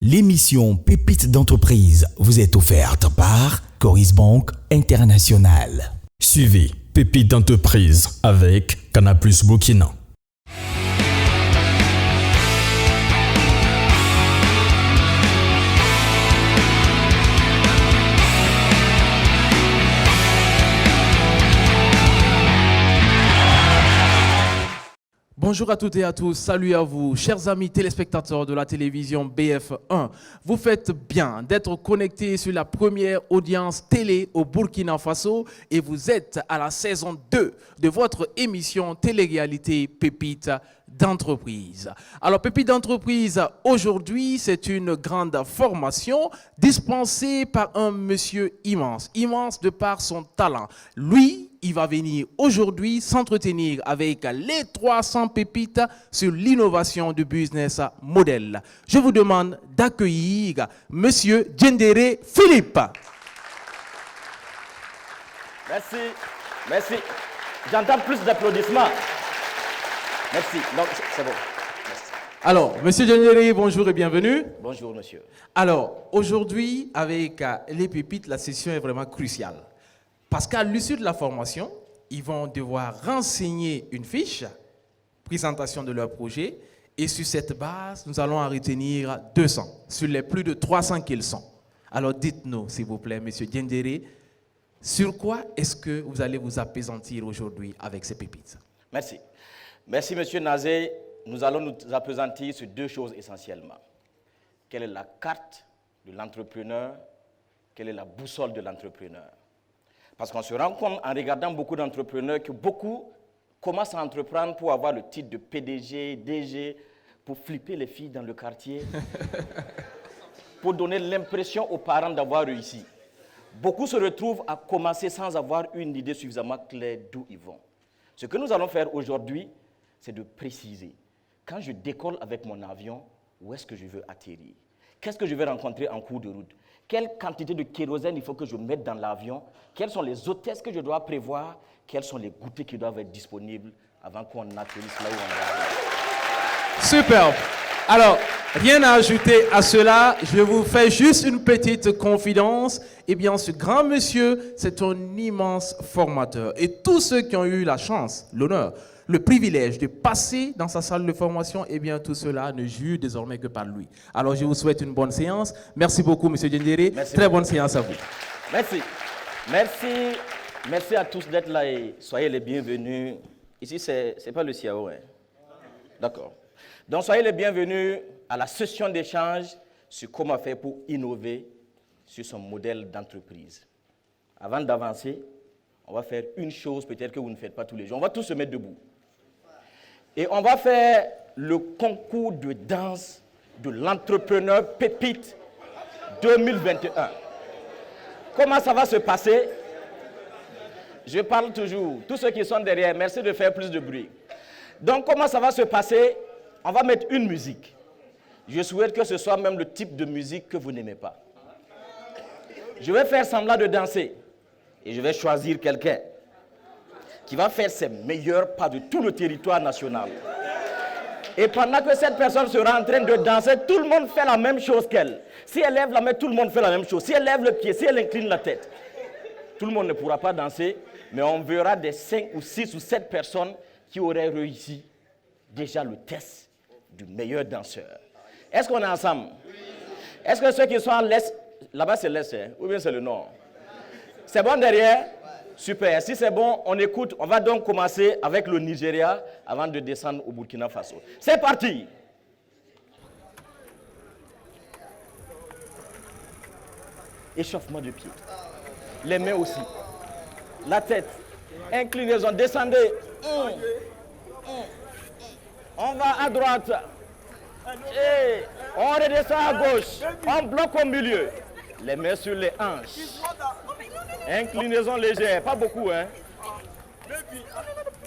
L'émission Pépites d'entreprise vous est offerte par Coris Bank International. Suivez Pépites d'entreprise avec Canal+ Burkina. Bonjour à toutes et à tous, salut à vous, chers amis téléspectateurs de la télévision BF1. Vous faites bien d'être connectés sur la première audience télé au Burkina Faso et vous êtes à la saison 2 de votre émission télé-réalité Pépites d'entreprise. Alors, Pépites d'entreprise, aujourd'hui, c'est une grande formation dispensée par un monsieur immense de par son talent. Lui, il va venir aujourd'hui s'entretenir avec les 300 pépites sur l'innovation du business model. Je vous demande d'accueillir monsieur Djendéré Philippe. Merci. J'entends plus d'applaudissements. Merci. Non, c'est bon. Merci. Alors, monsieur Djendéré, bonjour et bienvenue. Bonjour, monsieur. Alors, aujourd'hui, avec les pépites, la session est vraiment cruciale. Parce qu'à l'issue de la formation, ils vont devoir renseigner une fiche, présentation de leur projet, et sur cette base, nous allons en retenir 200, sur les plus de 300 qu'ils sont. Alors dites-nous, s'il vous plaît, monsieur Djendéré, sur quoi est-ce que vous allez vous appesantir aujourd'hui avec ces pépites? Merci. Merci, monsieur Nazé. Nous allons nous appesantir sur deux choses essentiellement. Quelle est la carte de l'entrepreneur? Quelle est la boussole de l'entrepreneur? Parce qu'on se rend compte en regardant beaucoup d'entrepreneurs que beaucoup commencent à entreprendre pour avoir le titre de PDG, DG, pour flipper les filles dans le quartier, pour donner l'impression aux parents d'avoir réussi. Beaucoup se retrouvent à commencer sans avoir une idée suffisamment claire d'où ils vont. Ce que nous allons faire aujourd'hui, c'est de préciser. Quand je décolle avec mon avion, où est-ce que je veux atterrir? Qu'est-ce que je vais rencontrer en cours de route? Quelle quantité de kérosène il faut que je mette dans l'avion? Quelles sont les hôtesses que je dois prévoir? Quels sont les goûters qui doivent être disponibles avant qu'on atterrisse là où on va aller? Superbe. Alors, rien à ajouter à cela, je vous fais juste une petite confidence. Eh bien, ce grand monsieur, c'est un immense formateur. Et tous ceux qui ont eu la chance, l'honneur, le privilège de passer dans sa salle de formation, eh bien, tout cela ne jure désormais que par lui. Alors, je vous souhaite une bonne séance. Merci beaucoup, monsieur Djendéré. Très bonne séance à vous. Merci à tous d'être là et soyez les bienvenus. Ici, c'est pas le CIAO, hein? D'accord. Donc, soyez les bienvenus à la session d'échange sur comment faire pour innover sur son modèle d'entreprise. Avant d'avancer, on va faire une chose peut-être que vous ne faites pas tous les jours. On va tous se mettre debout. Et on va faire le concours de danse de l'entrepreneur Pépite 2021. Comment ça va se passer? Je parle toujours. Tous ceux qui sont derrière, merci de faire plus de bruit. Donc, comment ça va se passer? On va mettre une musique. Je souhaite que ce soit même le type de musique que vous n'aimez pas. Je vais faire semblant de danser. Et je vais choisir quelqu'un qui va faire ses meilleurs pas de tout le territoire national. Et pendant que cette personne sera en train de danser, tout le monde fait la même chose qu'elle. Si elle lève la main, tout le monde fait la même chose. Si elle lève le pied, si elle incline la tête, tout le monde ne pourra pas danser, mais on verra des 5 ou 6 ou 7 personnes qui auraient réussi déjà le test du meilleur danseur. Est-ce qu'on est ensemble? Est-ce que ceux qui sont à l'est, là-bas c'est l'est, hein, ou bien c'est le nord? C'est bon derrière? Super. Si c'est bon, on écoute. On va donc commencer avec le Nigeria avant de descendre au Burkina Faso. C'est parti! Échauffement de pied. Les mains aussi. La tête. Inclinaison. Descendez. On va à droite. Et on redescend à gauche. On bloque au milieu. Les mains sur les hanches. Inclinaison légère, pas beaucoup, hein.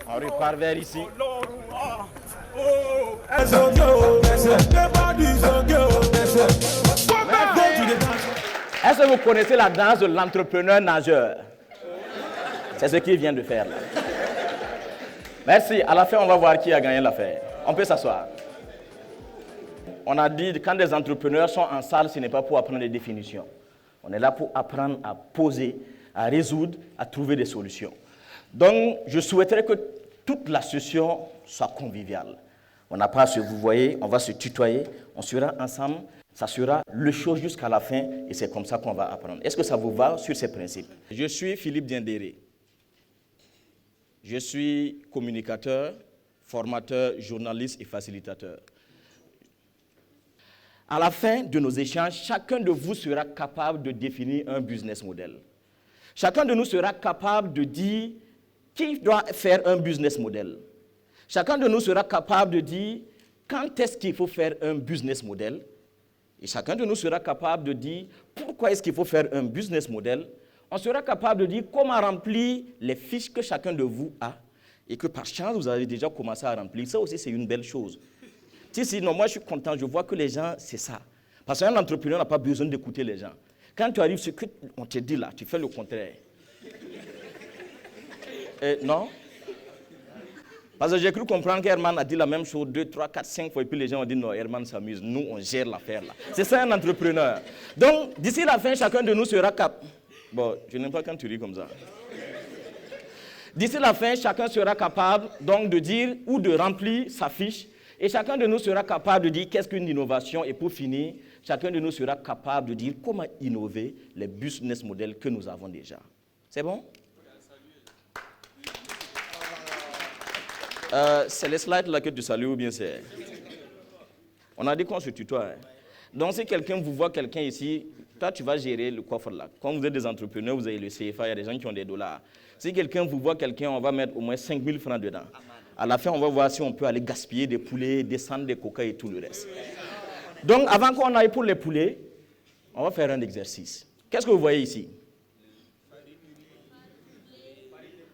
On repart vers ici. Est-ce que vous connaissez la danse de l'entrepreneur nageur? C'est ce qu'il vient de faire là. Merci. À la fin, on va voir qui a gagné l'affaire. On peut s'asseoir. on a dit quand des entrepreneurs sont en salle, ce n'est pas pour apprendre des définitions. On est là pour apprendre à poser, à résoudre, à trouver des solutions. Donc, je souhaiterais que toute la session soit conviviale. On n'a pas à se vous voyez, on va se tutoyer, on sera ensemble, ça sera le show jusqu'à la fin et c'est comme ça qu'on va apprendre. Est-ce que ça vous va sur ces principes? Je suis Philippe Diendéré. Je suis communicateur, formateur, journaliste et facilitateur. À la fin de nos échanges, chacun de vous sera capable de définir un business model. Chacun de nous sera capable de dire qui doit faire un business model. Chacun de nous sera capable de dire quand est-ce qu'il faut faire un business model. Et chacun de nous sera capable de dire pourquoi est-ce qu'il faut faire un business model. On sera capable de dire comment remplir les fiches que chacun de vous a et que par chance, vous avez déjà commencé à remplir. Ça aussi, c'est une belle chose. Sinon, moi, je suis content. Je vois que les gens, c'est ça. Parce qu'un entrepreneur n'a pas besoin d'écouter les gens. Quand tu arrives, ce qu'on te dit là, tu fais le contraire. Non? Parce que j'ai cru comprendre qu'Herman a dit la même chose 2, 3, 4, 5 fois et puis les gens ont dit non, Herman s'amuse. Nous, on gère l'affaire là. C'est ça un entrepreneur. Donc, d'ici la fin, chacun de nous sera capable. Bon, je n'aime pas quand tu ris comme ça. D'ici la fin, chacun sera capable donc de dire ou de remplir sa fiche. Et chacun de nous sera capable de dire qu'est-ce qu'une innovation. Et pour finir, chacun de nous sera capable de dire comment innover les business models que nous avons déjà. C'est bon? C'est les slides là que tu salues ou bien c'est... On a dit qu'on se tutoie. Hein? Donc si quelqu'un vous voit quelqu'un ici, toi tu vas gérer le coffre là. Quand vous êtes des entrepreneurs, vous avez le CFA, il y a des gens qui ont des dollars. Si quelqu'un vous voit quelqu'un, on va mettre au moins 5 000 francs dedans. À la fin, on va voir si on peut aller gaspiller des poulets, descendre des coca et tout le reste. Donc avant qu'on aille pour les poulets, on va faire un exercice. Qu'est-ce que vous voyez ici?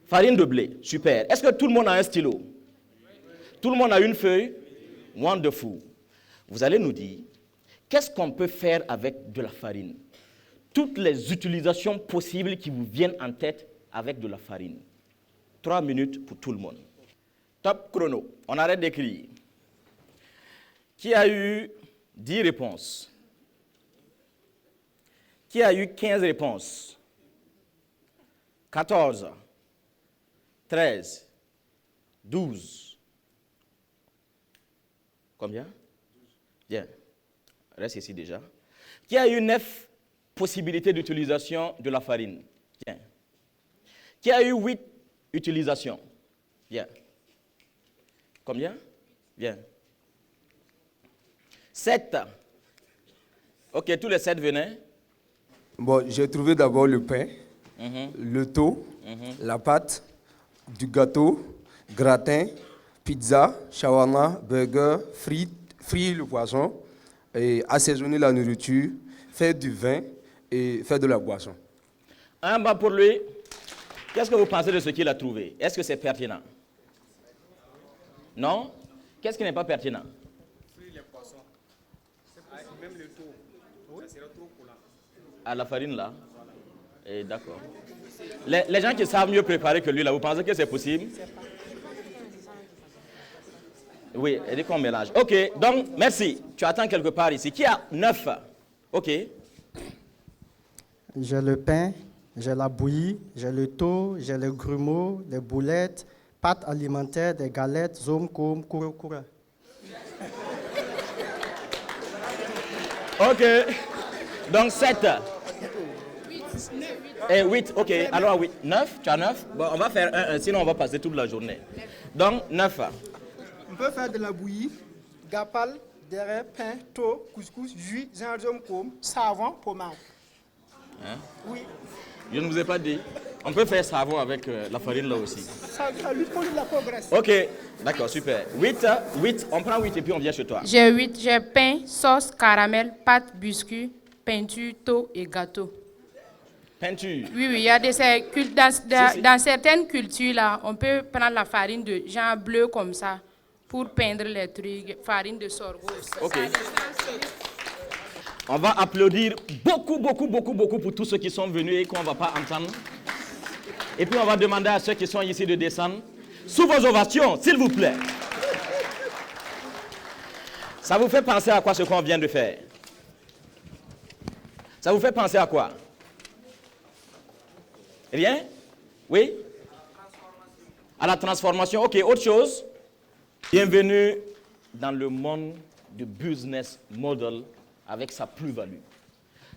Farine de blé, super. Est-ce que tout le monde a un stylo? Tout le monde a une feuille? Wonderful. Vous allez nous dire, qu'est-ce qu'on peut faire avec de la farine? Toutes les utilisations possibles qui vous viennent en tête avec de la farine. 3 minutes pour tout le monde. Top chrono. On arrête d'écrire. Qui a eu 10 réponses? Qui a eu 15 réponses? 14, 13, 12. Combien? Bien. Reste ici déjà. Qui a eu 9 possibilités d'utilisation de la farine? Bien. Qui a eu 8 utilisations? Bien. Combien? Bien. 7. Ok, tous les 7 venaient. Bon, j'ai trouvé d'abord le pain, le taux, la pâte, du gâteau, gratin, pizza, shawarma, burger, frites le poisson, et assaisonner la nourriture, faire du vin et faire de la boisson. Un bas pour lui. Qu'est-ce que vous pensez de ce qu'il a trouvé? Est-ce que c'est pertinent? Non? Qu'est-ce qui n'est pas pertinent? Les poissons. Même le taux. Ça serait trop pour à la farine là? Voilà. D'accord. Les gens qui savent mieux préparer que lui là, vous pensez que c'est possible? Oui, elle dit qu'on mélange. Ok, donc merci. Tu attends quelque part ici. Qui a 9? Ok. J'ai le pain, j'ai la bouillie, j'ai le taux, j'ai les grumeaux, les boulettes, pâtes alimentaires, des galettes, zom, koum, koura. Ok. Donc 7. 8, ok. Alors 8. 9, tu as 9? Bon, on va faire un, sinon on va passer toute la journée. Donc 9. On peut faire de la bouillie, gapal, derrière, pain, taux, couscous, jus, gingembre, pomme, savon, pommade. Hein? Oui. Je ne vous ai pas dit. On peut faire savon avec la farine là aussi. Ça lutte contre la pauvresse. Ok, d'accord, super. 8, on prend 8 et puis on vient chez toi. J'ai 8, j'ai pain, sauce, caramel, pâte, biscuit, peinture, taux et gâteau. Peinture? Oui, il y a dans certaines cultures là, on peut prendre la farine de genre bleu comme ça pour peindre les trucs, farine de sorgho. Ok. On va applaudir beaucoup pour tous ceux qui sont venus et qu'on ne va pas entendre. Et puis on va demander à ceux qui sont ici de descendre. Sous vos ovations, s'il vous plaît. Ça vous fait penser à quoi ce qu'on vient de faire? Ça vous fait penser à quoi? Rien? Oui? À la transformation. Ok, autre chose. Bienvenue dans le monde du business model avec sa plus-value.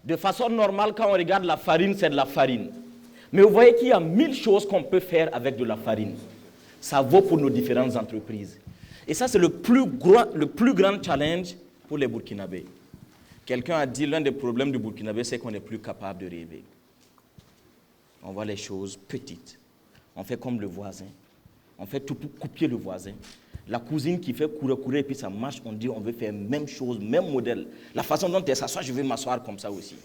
De façon normale, quand on regarde la farine, c'est de la farine. Mais vous voyez qu'il y a 1000 choses qu'on peut faire avec de la farine. Ça vaut pour nos différentes entreprises. Et ça, c'est le plus grand challenge pour les Burkinabés. Quelqu'un a dit l'un des problèmes du Burkinabé, c'est qu'on n'est plus capable de rêver. On voit les choses petites. On fait comme le voisin. On fait tout pour copier le voisin. La cousine qui fait courir et puis ça marche, on dit on veut faire même chose, même modèle. La façon dont elle s'assoit, je vais m'asseoir comme ça aussi.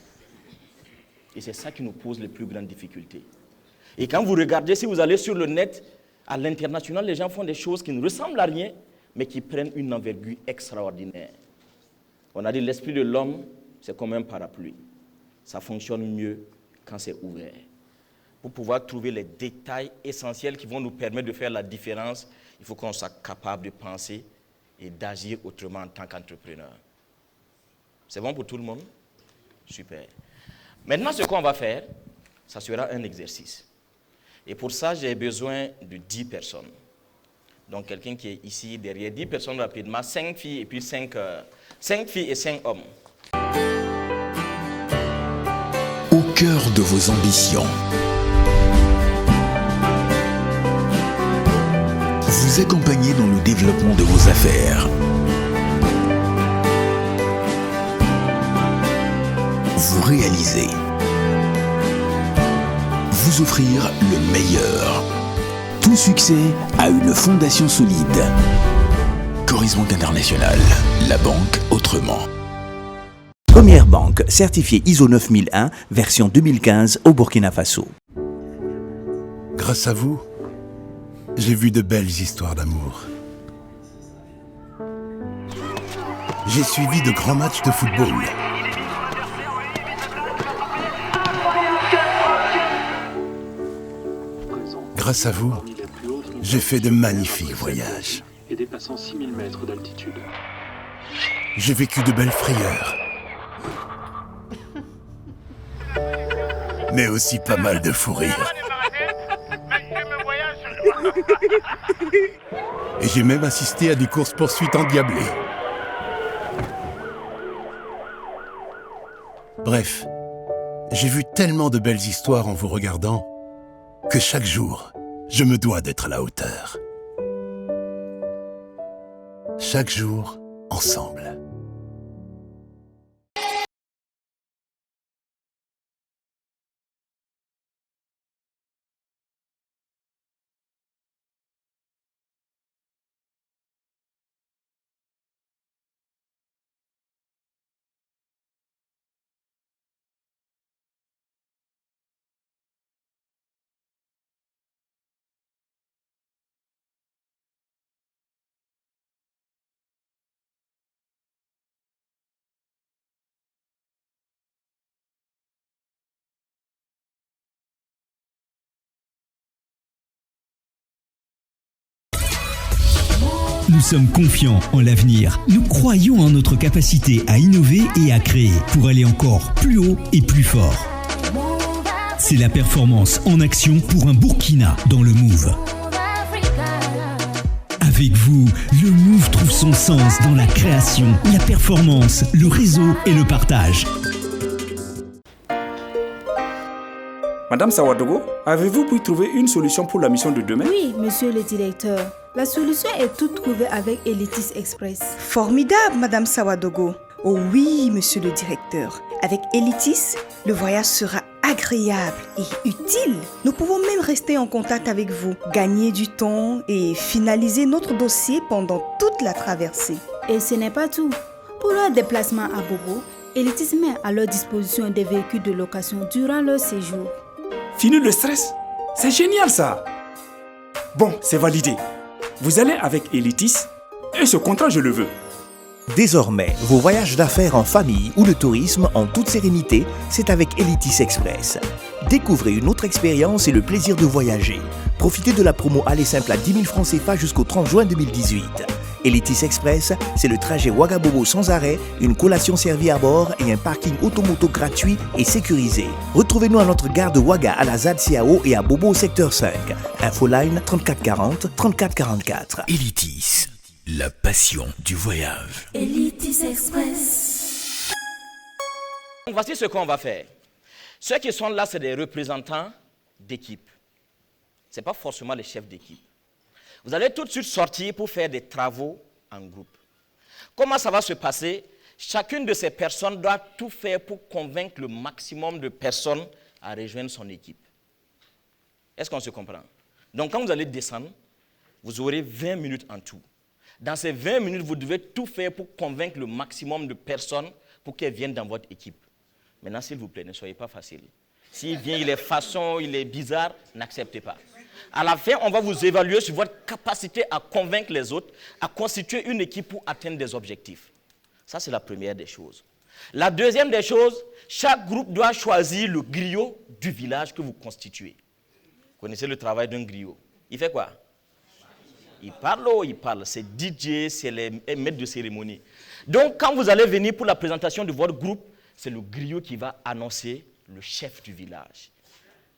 Et c'est ça qui nous pose les plus grandes difficultés. Et quand vous regardez, si vous allez sur le net, à l'international, les gens font des choses qui ne ressemblent à rien, mais qui prennent une envergure extraordinaire. On a dit l'esprit de l'homme, c'est comme un parapluie. Ça fonctionne mieux quand c'est ouvert. Pour pouvoir trouver les détails essentiels qui vont nous permettre de faire la différence, il faut qu'on soit capable de penser et d'agir autrement en tant qu'entrepreneur. C'est bon pour tout le monde? Super. Maintenant, ce qu'on va faire, ça sera un exercice. Et pour ça, j'ai besoin de 10 personnes. Donc, quelqu'un qui est ici, derrière, 10 personnes rapidement, 5 filles et puis 5 filles et 5 hommes. Au cœur de vos ambitions, vous accompagnez dans le développement de vos affaires. Vous réalisez. Vous offrir le meilleur. Tout succès a une fondation solide. Coris Banque International, la banque autrement. Première banque certifiée ISO 9001, version 2015 au Burkina Faso. Grâce à vous, j'ai vu de belles histoires d'amour. J'ai suivi de grands matchs de football. Grâce à vous, j'ai fait de magnifiques voyages. Et dépassant 6000 mètres d'altitude. J'ai vécu de belles frayeurs. Mais aussi pas mal de fous rires. Et j'ai même assisté à des courses-poursuites endiablées. Bref, j'ai vu tellement de belles histoires en vous regardant que chaque jour, je me dois d'être à la hauteur. Chaque jour, ensemble. Nous sommes confiants en l'avenir. Nous croyons en notre capacité à innover et à créer pour aller encore plus haut et plus fort. C'est la performance en action pour un Burkina dans le Move. Avec vous, le Move trouve son sens dans la création, la performance, le réseau et le partage. Madame Sawadogo, avez-vous pu trouver une solution pour la mission de demain? Oui, monsieur le directeur. La solution est toute trouvée avec Elitis Express. Formidable, Madame Sawadogo. Oh oui, monsieur le directeur. Avec Elitis, le voyage sera agréable et utile. Nous pouvons même rester en contact avec vous, gagner du temps et finaliser notre dossier pendant toute la traversée. Et ce n'est pas tout. Pour leur déplacement à Bobo, Elitis met à leur disposition des véhicules de location durant leur séjour. Fini le stress. C'est génial ça. Bon, c'est validé. Vous allez avec Elitis et ce contrat, je le veux. Désormais, vos voyages d'affaires en famille ou de tourisme en toute sérénité, c'est avec Elitis Express. Découvrez une autre expérience et le plaisir de voyager. Profitez de la promo Aller Simple à 10 000 francs CFA jusqu'au 30 juin 2018. Elitis Express, c'est le trajet Ouagabobo sans arrêt, une collation servie à bord et un parking automoto gratuit et sécurisé. Retrouvez-nous à notre gare de Ouaga à la ZAD CAO et à Bobo au secteur 5. Infoline 3440 3444. Elitis, la passion du voyage. Elitis Express. Voici ce qu'on va faire. Ceux qui sont là, c'est des représentants d'équipe. Ce n'est pas forcément les chefs d'équipe. Vous allez tout de suite sortir pour faire des travaux en groupe. Comment ça va se passer? Chacune de ces personnes doit tout faire pour convaincre le maximum de personnes à rejoindre son équipe. Est-ce qu'on se comprend? Donc quand vous allez descendre, vous aurez 20 minutes en tout. Dans ces 20 minutes, vous devez tout faire pour convaincre le maximum de personnes pour qu'elles viennent dans votre équipe. Maintenant, s'il vous plaît, ne soyez pas facile. S'il vient, il est façon, il est bizarre, n'acceptez pas. À la fin, on va vous évaluer sur votre capacité à convaincre les autres, à constituer une équipe pour atteindre des objectifs. Ça, c'est la première des choses. La deuxième des choses, chaque groupe doit choisir le griot du village que vous constituez. Vous connaissez le travail d'un griot. Il fait quoi? Il parle. C'est DJ, c'est les maîtres de cérémonie. Donc, quand vous allez venir pour la présentation de votre groupe, c'est le griot qui va annoncer le chef du village.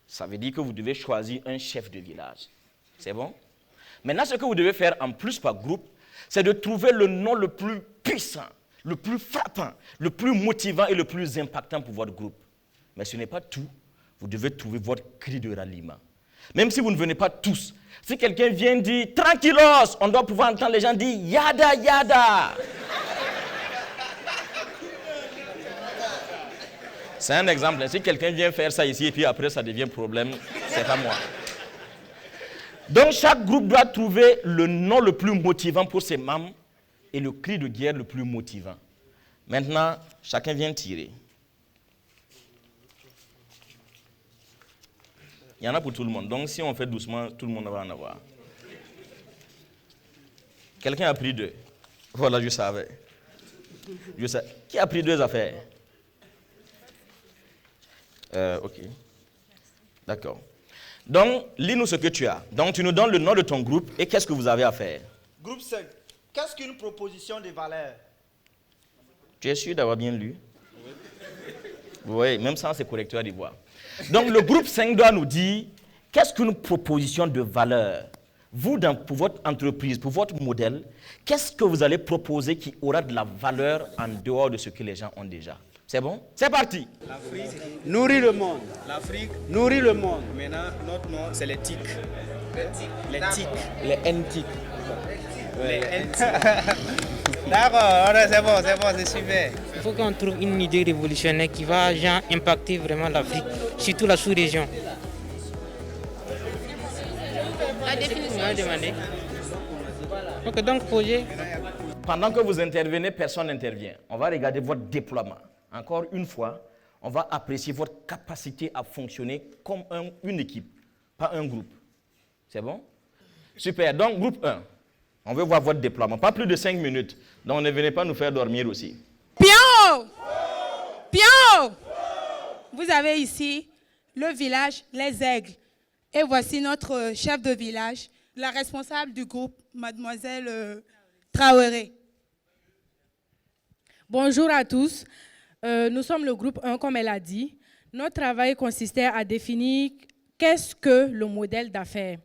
Ça veut dire que vous devez choisir un chef de village. C'est bon? Maintenant, ce que vous devez faire en plus par groupe, c'est de trouver le nom le plus puissant, le plus frappant, le plus motivant et le plus impactant pour votre groupe. Mais ce n'est pas tout. Vous devez trouver votre cri de ralliement. Même si vous ne venez pas tous. Si quelqu'un vient dire « Tranquillos », on doit pouvoir entendre les gens dire « Yada, yada ». C'est un exemple. Si quelqu'un vient faire ça ici et puis après ça devient problème, c'est pas moi. Donc chaque groupe doit trouver le nom le plus motivant pour ses membres et le cri de guerre le plus motivant. Maintenant, chacun vient tirer. Il y en a pour tout le monde. Donc si on fait doucement, tout le monde va en avoir. Quelqu'un a pris 2. Voilà, je savais. Qui a pris 2 affaires? Ok. D'accord. Donc, lis-nous ce que tu as. Donc, tu nous donnes le nom de ton groupe et qu'est-ce que vous avez à faire? Groupe 5. Qu'est-ce qu'une proposition de valeur? Tu es sûr d'avoir bien lu? Oui, même sans ces correcteurs d'ivoire. Donc, le groupe 5 doit nous dire qu'est-ce qu'une proposition de valeur? Vous, pour votre entreprise, pour votre modèle, qu'est-ce que vous allez proposer qui aura de la valeur en dehors de ce que les gens ont déjà? C'est bon? C'est parti. L'Afrique nourrit le monde. L'Afrique nourrit le monde. Maintenant, notre nom, c'est les TIC. Les TIC. Les NTIC. Les NTIC. D'accord, c'est bon, c'est super. Il faut qu'on trouve une idée révolutionnaire qui va impacter vraiment l'Afrique, surtout la sous-région. La définition. Ok, donc projet. Pendant que vous intervenez, personne n'intervient. On va regarder votre déploiement. Encore une fois, on va apprécier votre capacité à fonctionner comme une équipe, pas un groupe. C'est bon? Super. Donc, groupe 1, on veut voir votre déploiement. Pas plus de 5 minutes. Donc, ne venez pas nous faire dormir aussi. Pion! Pion! Vous avez ici le village Les Aigles. Et voici notre chef de village, la responsable du groupe, mademoiselle Traoré. Bonjour à tous. Nous sommes le groupe 1, comme elle a dit. Notre travail consistait à définir qu'est-ce que le modèle d'affaires.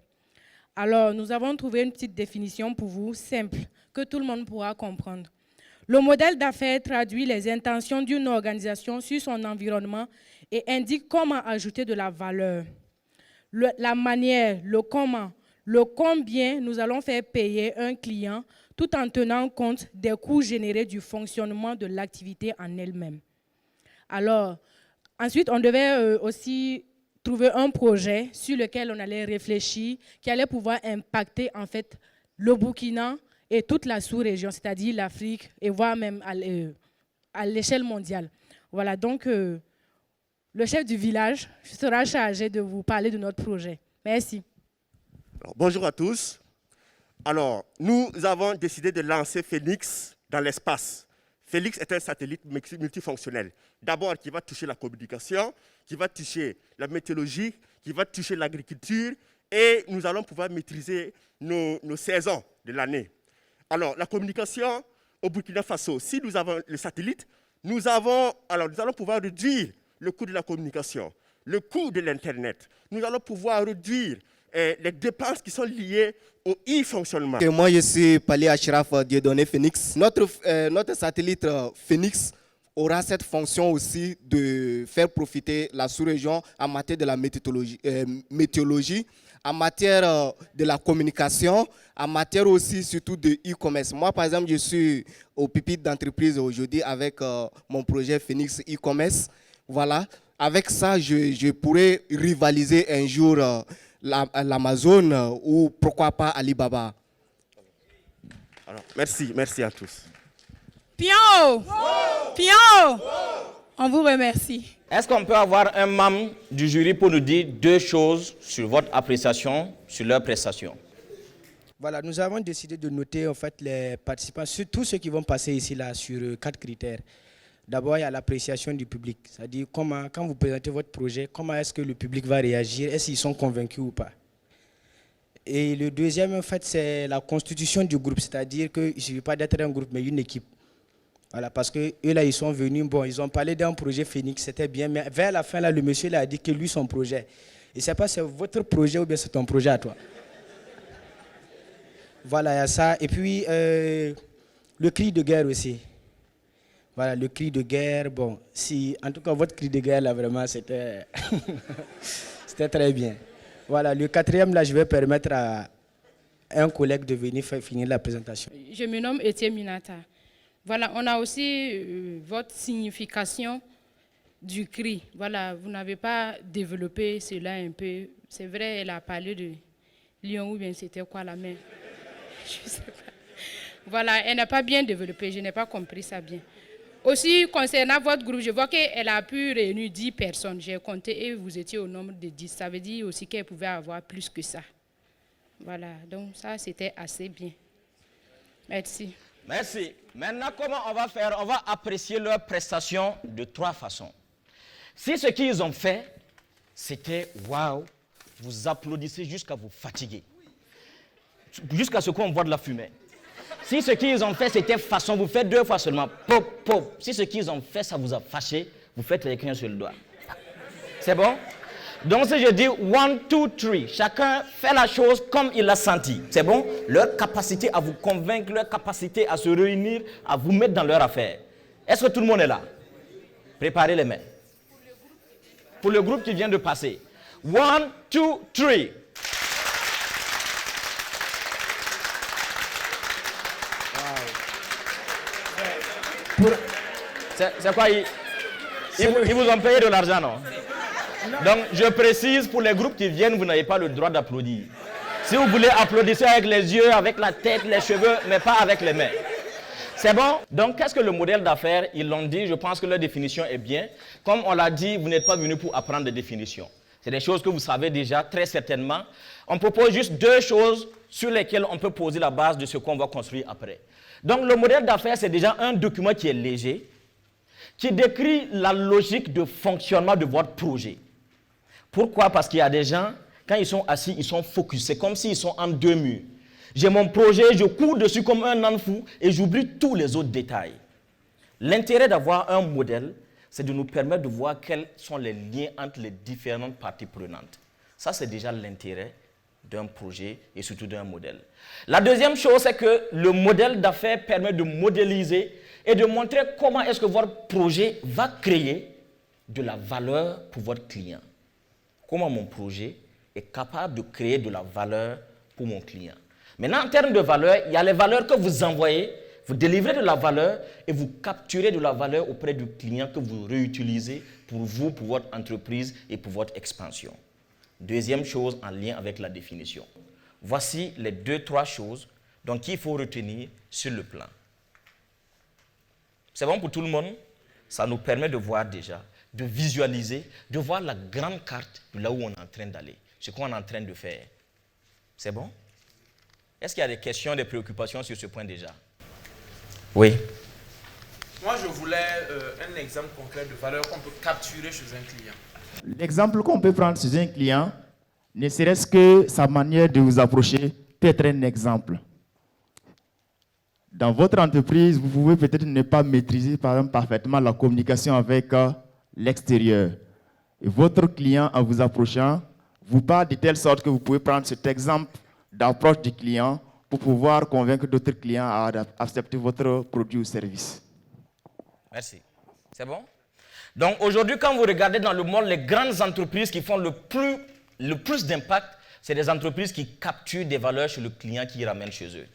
Alors, nous avons trouvé une petite définition pour vous, simple, que tout le monde pourra comprendre. Le modèle d'affaires traduit les intentions d'une organisation sur son environnement et indique comment ajouter de la valeur. La manière, le comment, le combien nous allons faire payer un client tout en tenant compte des coûts générés du fonctionnement de l'activité en elle-même. Alors, ensuite, on devait aussi trouver un projet sur lequel on allait réfléchir, qui allait pouvoir impacter en fait le Burkina et toute la sous-région, c'est-à-dire l'Afrique et voire même à l'échelle mondiale. Voilà, donc le chef du village sera chargé de vous parler de notre projet. Merci. Alors, bonjour à tous. Alors, nous avons décidé de lancer Phoenix dans l'espace. Phoenix est un satellite multifonctionnel. D'abord, qui va toucher la communication, qui va toucher la météorologie, qui va toucher l'agriculture, et nous allons pouvoir maîtriser nos saisons de l'année. Alors, la communication au Burkina Faso, si nous avons le satellite, nous allons pouvoir réduire le coût de la communication, le coût de l'Internet. Nous allons pouvoir réduire les dépenses qui sont liées au e-fonctionnement. Moi, je suis Pali Ashraf Dieudonné Phoenix. Notre satellite Phoenix aura cette fonction aussi de faire profiter la sous-région en matière de la météorologie, en matière de la communication, en matière aussi surtout de e-commerce. Moi, par exemple, je suis au pupitre d'entreprise aujourd'hui avec mon projet Phoenix e-commerce. Voilà. Avec ça, je pourrais rivaliser un jour l'Amazon ou pourquoi pas Alibaba. Alors, merci à tous. Pion! Pion! On vous remercie. Est-ce qu'on peut avoir un membre du jury pour nous dire 2 choses sur votre appréciation, sur leur prestation? Voilà, nous avons décidé de noter en fait les participants, tous ceux qui vont passer ici là sur 4 critères. D'abord, il y a l'appréciation du public, c'est-à-dire comment, quand vous présentez votre projet, comment est-ce que le public va réagir, est-ce qu'ils sont convaincus ou pas. Et le deuxième, en fait, c'est la constitution du groupe, c'est-à-dire qu'il ne suffit pas d'être un groupe, mais une équipe. Voilà, parce que eux là, ils sont venus, bon, ils ont parlé d'un projet Phoenix, c'était bien, mais vers la fin, là, le monsieur là, a dit que lui, son projet, il ne sait pas si c'est votre projet ou bien c'est ton projet à toi. Voilà, il y a ça. Et puis, le cri de guerre aussi. Voilà, le cri de guerre, bon, si, en tout cas, votre cri de guerre, là, vraiment, c'était c'était très bien. Voilà, le quatrième, là, je vais permettre à un collègue de venir faire finir la présentation. Je me nomme Etienne Minata. Voilà, on a aussi votre signification du cri. Voilà, vous n'avez pas développé cela un peu. C'est vrai, elle a parlé de lion ou bien c'était quoi la main. Je sais pas. Voilà, elle n'a pas bien développé, je n'ai pas compris ça bien. Aussi, concernant votre groupe, je vois qu'elle a pu réunir 10 personnes. J'ai compté et vous étiez au nombre de 10. Ça veut dire aussi qu'elle pouvait avoir plus que ça. Voilà, donc ça, c'était assez bien. Merci. Merci. Maintenant, comment on va faire? On va apprécier leurs prestations de 3 façons. Si ce qu'ils ont fait, c'était waouh, vous applaudissez jusqu'à vous fatiguer. Jusqu'à ce qu'on voit de la fumée. Si ce qu'ils ont fait, c'était façon, vous faites 2 fois seulement. Pop, pop. Si ce qu'ils ont fait, ça vous a fâché, vous faites avec un seul doigt. C'est bon? Donc si je dis 1, 2, 3, chacun fait la chose comme il l'a senti. C'est bon? Leur capacité à vous convaincre, leur capacité à se réunir, à vous mettre dans leur affaire. Est-ce que tout le monde est là? Préparez les mains. Pour le groupe qui vient de passer. 1, 2, 3. C'est quoi? Ils vous ont payé de l'argent, non? Donc, je précise, pour les groupes qui viennent, vous n'avez pas le droit d'applaudir. Si vous voulez, applaudissez avec les yeux, avec la tête, les cheveux, mais pas avec les mains. C'est bon? Donc, qu'est-ce que le modèle d'affaires? Ils l'ont dit, je pense que leur définition est bien. Comme on l'a dit, vous n'êtes pas venu pour apprendre des définitions. C'est des choses que vous savez déjà, très certainement. On propose juste 2 choses sur lesquelles on peut poser la base de ce qu'on va construire après. Donc, le modèle d'affaires, c'est déjà un document qui est léger, qui décrit la logique de fonctionnement de votre projet. Pourquoi? Parce qu'il y a des gens, quand ils sont assis, ils sont focus. C'est comme s'ils sont en 2 murs. J'ai mon projet, je cours dessus comme un âne fou et j'oublie tous les autres détails. L'intérêt d'avoir un modèle, c'est de nous permettre de voir quels sont les liens entre les différentes parties prenantes. Ça, c'est déjà l'intérêt d'un projet et surtout d'un modèle. La deuxième chose, c'est que le modèle d'affaires permet de modéliser et de montrer comment est-ce que votre projet va créer de la valeur pour votre client. Comment mon projet est capable de créer de la valeur pour mon client. Maintenant, en termes de valeur, il y a les valeurs que vous envoyez, vous délivrez de la valeur et vous capturez de la valeur auprès du client que vous réutilisez pour vous, pour votre entreprise et pour votre expansion. Deuxième chose en lien avec la définition. Voici les 2-3 choses donc qu'il faut retenir sur le plan. C'est bon pour tout le monde? Ça nous permet de voir déjà, de visualiser, de voir la grande carte de là où on est en train d'aller, ce qu'on est en train de faire. C'est bon? Est-ce qu'il y a des questions, des préoccupations sur ce point déjà? Oui. Moi, je voulais un exemple concret de valeur qu'on peut capturer chez un client. L'exemple qu'on peut prendre chez un client, ne serait-ce que sa manière de vous approcher, peut être un exemple. Dans votre entreprise, vous pouvez peut-être ne pas maîtriser par exemple, parfaitement la communication avec l'extérieur. Et votre client, en vous approchant, vous parle de telle sorte que vous pouvez prendre cet exemple d'approche du client pour pouvoir convaincre d'autres clients à accepter votre produit ou service. Merci. C'est bon? Donc aujourd'hui, quand vous regardez dans le monde, les grandes entreprises qui font le plus d'impact, c'est des entreprises qui capturent des valeurs chez le client qui ramènent chez eux.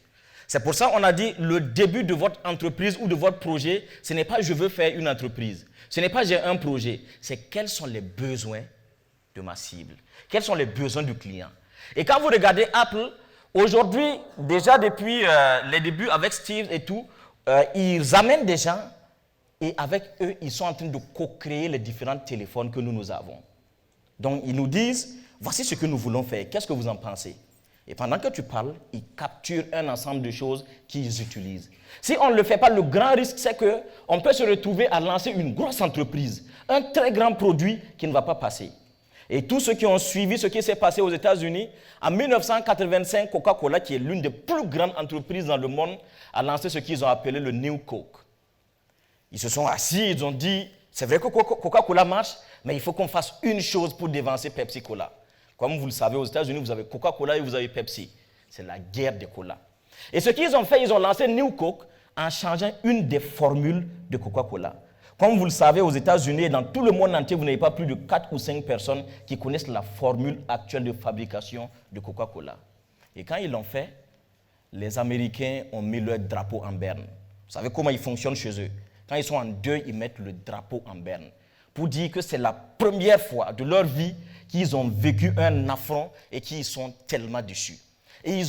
C'est pour ça qu'on a dit le début de votre entreprise ou de votre projet, ce n'est pas je veux faire une entreprise. Ce n'est pas j'ai un projet. C'est quels sont les besoins de ma cible. Quels sont les besoins du client. Et quand vous regardez Apple, aujourd'hui, déjà depuis les débuts avec Steve et tout, ils amènent des gens et avec eux, ils sont en train de co-créer les différents téléphones que nous avons. Donc, ils nous disent, voici ce que nous voulons faire. Qu'est-ce que vous en pensez? Et pendant que tu parles, ils capturent un ensemble de choses qu'ils utilisent. Si on ne le fait pas, le grand risque, c'est qu'on peut se retrouver à lancer une grosse entreprise, un très grand produit qui ne va pas passer. Et tous ceux qui ont suivi ce qui s'est passé aux États-Unis, en 1985, Coca-Cola, qui est l'une des plus grandes entreprises dans le monde, a lancé ce qu'ils ont appelé le New Coke. Ils se sont assis, ils ont dit, c'est vrai que Coca-Cola marche, mais il faut qu'on fasse une chose pour dévancer Pepsi-Cola. Comme vous le savez, aux États-Unis, vous avez Coca-Cola et vous avez Pepsi. C'est la guerre des colas. Et ce qu'ils ont fait, ils ont lancé New Coke en changeant une des formules de Coca-Cola. Comme vous le savez, aux États-Unis et dans tout le monde entier, vous n'avez pas plus de 4 ou 5 personnes qui connaissent la formule actuelle de fabrication de Coca-Cola. Et quand ils l'ont fait, les Américains ont mis leur drapeau en berne. Vous savez comment ils fonctionnent chez eux? Quand ils sont en deuil, ils mettent le drapeau en berne. Pour dire que c'est la première fois de leur vie qu'ils ont vécu un affront et qu'ils sont tellement déçus. Et ils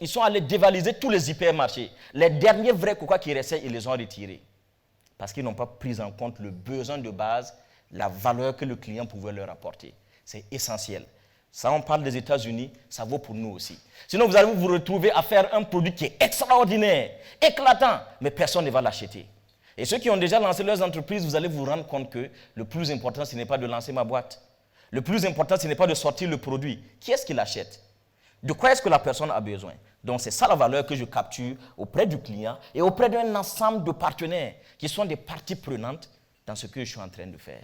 sont allés dévaliser tous les hypermarchés. Les derniers vrais Coca qui restaient, ils les ont retirés. Parce qu'ils n'ont pas pris en compte le besoin de base, la valeur que le client pouvait leur apporter. C'est essentiel. Ça, on parle des États-Unis, ça vaut pour nous aussi. Sinon, vous allez vous retrouver à faire un produit qui est extraordinaire, éclatant, mais personne ne va l'acheter. Et ceux qui ont déjà lancé leurs entreprises, vous allez vous rendre compte que le plus important, ce n'est pas de lancer ma boîte. Le plus important, ce n'est pas de sortir le produit. Qui est-ce qui l'achète? De quoi est-ce que la personne a besoin? Donc, c'est ça la valeur que je capture auprès du client et auprès d'un ensemble de partenaires qui sont des parties prenantes dans ce que je suis en train de faire.